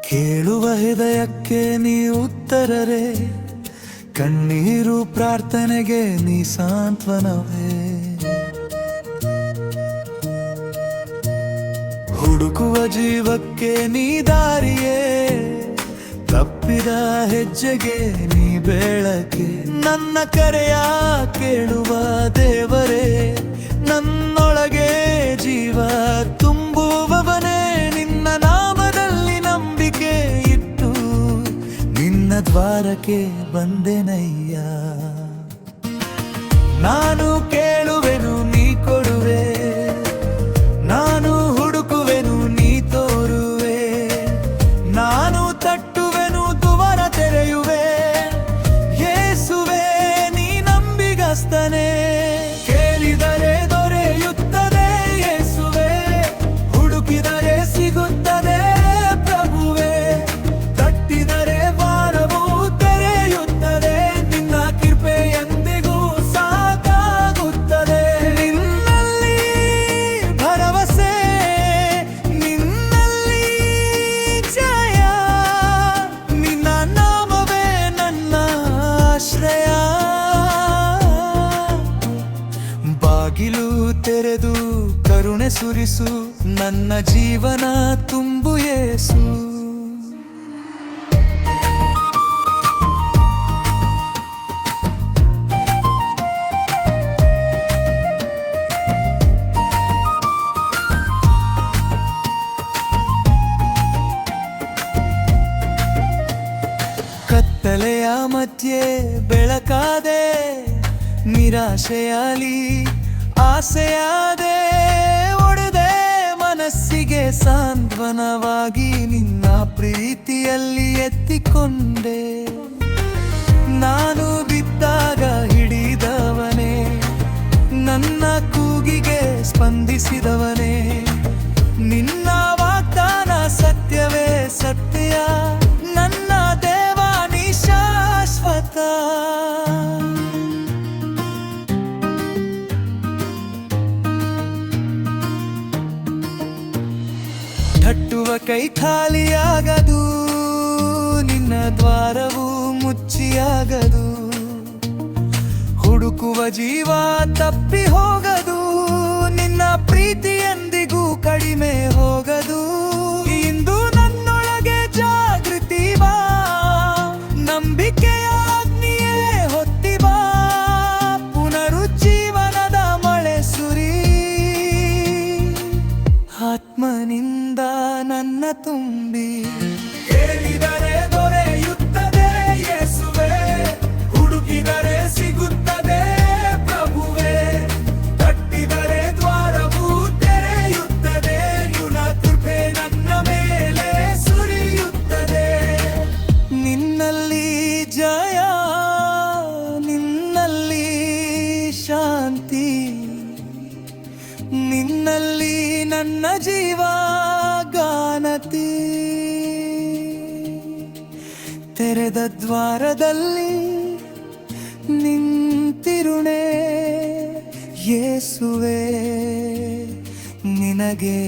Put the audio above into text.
ಕೇಳುವ ಹೃದಯಕ್ಕೆ ನೀ ಉತ್ತರರೇ, ಕಣ್ಣೀರು ಪ್ರಾರ್ಥನೆಗೆ ನೀ ಸಾಂತ್ವನವೇ. ಹುಡುಕುವ ಜೀವಕ್ಕೆ ನೀ ದಾರಿಯೇ, ತಪ್ಪಿದ ಹೆಜ್ಜೆಗೆ ನೀ ಬೆಳಕೆ. ನನ್ನ ಕರೆಯ ಕೇಳುವ ದೇವರೇ, ನನ್ನೊಳಗೆ ಜೀವ ತುಂಬುವವನೇ. ನಿನ್ನ ನಾಮದಲ್ಲಿ ನಂಬಿಕೆ ಇಟ್ಟು ನಿನ್ನ ದ್ವಾರಕ್ಕೆ ಬಂದೆನಯ್ಯ. ನಾನು ಕೇಳುವೆನು ನೀ ಕೊಡುವೆ, ನಾನು ಹುಡುಕುವೆನು ನೀ ತೋರುವೆ. ನಾನು ತಟ್ಟುವೆನು ದ್ವಾರ ತೆರೆಯುವೆ, ಯೇಸುವೆ ನೀ ನಂಬಿಗಸ್ತನೇ. ಕೇಳಿದರೆ ದೊರೆಯುತ್ತದೆ ಯೇಸುವೆ, ಹುಡುಕಿದರೆ ಸಿಗುತ್ತದೆ ಪ್ರಭುವೆ. ತಟ್ಟಿದರೆ ದ್ವಾರವು ತೆರೆಯುತ್ತದೆ, ನಿನ್ನ ಕೃಪೆ ಎಂದಿಗೂ ಸಾಕಾಗುತ್ತದೆ. ನಿನ್ನಲ್ಲಿ ಭರವಸೆ, ನಿನ್ನಲ್ಲಿ ಜಯ, ನಿನ್ನ ನಾಮವೇ ನನ್ನ ಆಶ್ರಯ. ಬಾಗಿಲು ತೆರೆದು ಕರುಣೆ ಸುರಿಸು, ನನ್ನ ಜೀವನ ತುಂಬು ಯೇಸು. ಕತ್ತಲೆಯ ಮಧ್ಯೆ ಬೆಳಕಾದೆ, ನಿರಾಶೆಯಾಲಿ ಆಸೆಯಾದೆ. ಒಡೆದೆ ಮನಸ್ಸಿಗೆ ಸಾಂತ್ವನವಾಗಿ ನಿನ್ನ ಪ್ರೀತಿಯಲ್ಲಿ ಎತ್ತಿಕೊಂಡೆ. ನಾನು ಬಿದ್ದಾಗ ಹಿಡಿದವನೇ, ನನ್ನ ಕೂಗಿಗೆ ಸ್ಪಂದಿಸಿದವನೇ. ನಿನ್ನ ವಾಗ್ದಾನ ಸತ್ಯವೇ ಸತ್ಯ, ನನ್ನ ದೇವ ನೀ ಶಾಶ್ವತ. ತಟ್ಟುವ ಕೈ ಖಾಲಿಯಾಗದು, ನಿನ್ನ ದ್ವಾರವು ಮುಚ್ಚಿಯಾಗದು. ಹುಡುಕುವ ಜೀವ ತಪ್ಪಿ ಹೋಗದು, ನಿನ್ನ ಪ್ರೀತಿ ಎಂದಿಗೂ ಕಡಿಮೆ ಹೋಗದು. ಇಂದು ನನ್ನೊಳಗೆ ಜಾಗೃತಿ ಬಾ, ನಂಬಿಕೆಯ ಅಗ್ನಿಯೇ ಹೊತ್ತಿ ಬಾ. ಪುನರುಜ್ಜೀವನದ ಮಳೆ ಸುರಿ, ಆತ್ಮನಿಂದ ನನ್ನ ತುಂಬಿ. ಕೇಳಿದರೆ ದೊರೆಯುತ್ತದೆ ಯೇಸುವೆ, ಹುಡುಕಿದರೆ ಸಿಗುತ್ತದೆ ಪ್ರಭುವೆ. ತಟ್ಟಿದರೆ ದ್ವಾರವು ತೆರೆಯುತ್ತದೆ, ನಿನ್ನ ಕೃಪೆ ನನ್ನ ಮೇಲೆ ಸುರಿಯುತ್ತದೆ. ನಿನ್ನಲ್ಲಿ ಜಯ, ನಿನ್ನಲ್ಲಿ ಶಾಂತಿ, ನಿನ್ನಲ್ಲಿ ನನ್ನ ಜೀವ ಗಾನತಿ. ತೆರೆದ ದ್ವಾರದಲ್ಲಿ ನಿಂತಿರುಣೆ ಯೇಸುವೆ, ನಿನಗೆ